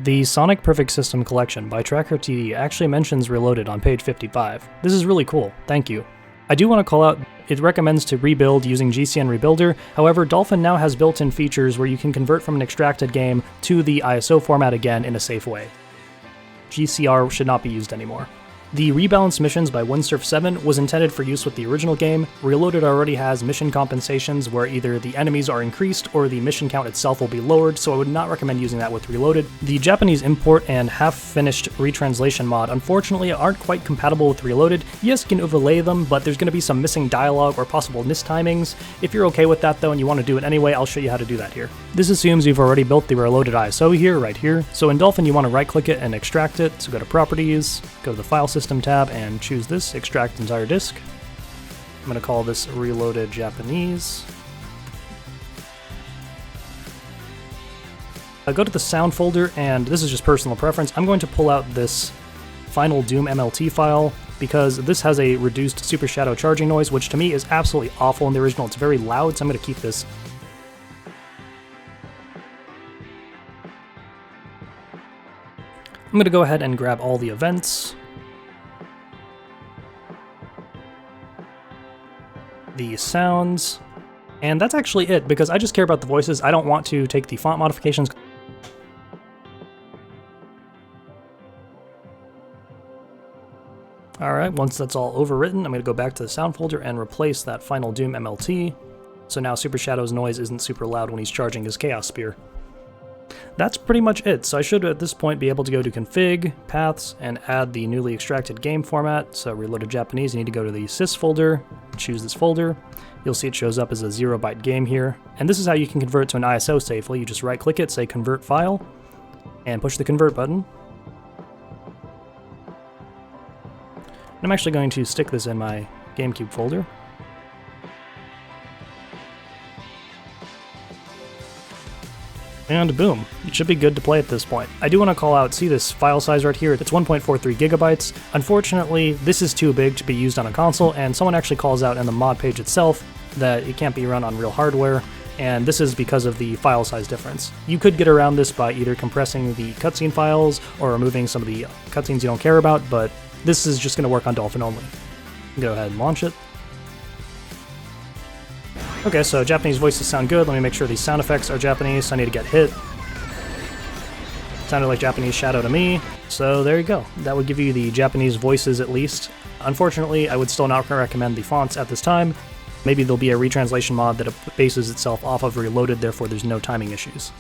The Sonic Perfect System Collection by Tracker TD actually mentions Reloaded on page 55. This is really cool, thank you. I do want to call out, it recommends to rebuild using GCN Rebuilder, however Dolphin now has built-in features where you can convert from an extracted game to the ISO format again in a safe way. GCR should not be used anymore. The rebalanced missions by Windsurf7 was intended for use with the original game. Reloaded already has mission compensations where either the enemies are increased or the mission count itself will be lowered, so I would not recommend using that with Reloaded. The Japanese import and half-finished retranslation mod unfortunately aren't quite compatible with Reloaded. Yes, you can overlay them, but there's going to be some missing dialogue or possible mistimings. If you're okay with that though and you want to do it anyway, I'll show you how to do that here. This assumes you've already built the Reloaded ISO here, right here. So in Dolphin you want to right-click it and extract it, so go to Properties, go to the File System tab and choose this, extract entire disk. I'm going to call this Reloaded Japanese. Go to the sound folder, and this is just personal preference. I'm going to pull out this Final Doom MLT file because this has a reduced Super Shadow charging noise, which to me is absolutely awful in the original. It's very loud, so I'm going to keep this. I'm going to go ahead and grab all the events, the sounds, and that's actually it, because I just care about the voices. I don't want to take the font modifications. Alright, once that's all overwritten, I'm going to go back to the sound folder and replace that Final Doom MLT, so now Super Shadow's noise isn't super loud when he's charging his Chaos Spear. That's pretty much it, so I should at this point be able to go to Config, Paths, and add the newly extracted game format. So Reloaded Japanese, you need to go to the sys folder, choose this folder. You'll see it shows up as a 0-byte game here, and this is how you can convert to an ISO safely. You just right-click it, say Convert File, and push the Convert button. And I'm actually going to stick this in my GameCube folder. And boom, it should be good to play at this point. I do want to call out, see this file size right here, it's 1.43 gigabytes. Unfortunately, this is too big to be used on a console, and someone actually calls out in the mod page itself that it can't be run on real hardware, and this is because of the file size difference. You could get around this by either compressing the cutscene files or removing some of the cutscenes you don't care about, but this is just going to work on Dolphin only. Go ahead and launch it. Okay, so Japanese voices sound good. Let me make sure these sound effects are Japanese, so I need to get hit. Sounded like Japanese Shadow to me, so there you go. That would give you the Japanese voices at least. Unfortunately, I would still not recommend the fonts at this time. Maybe there'll be a retranslation mod that bases itself off of Reloaded, therefore there's no timing issues.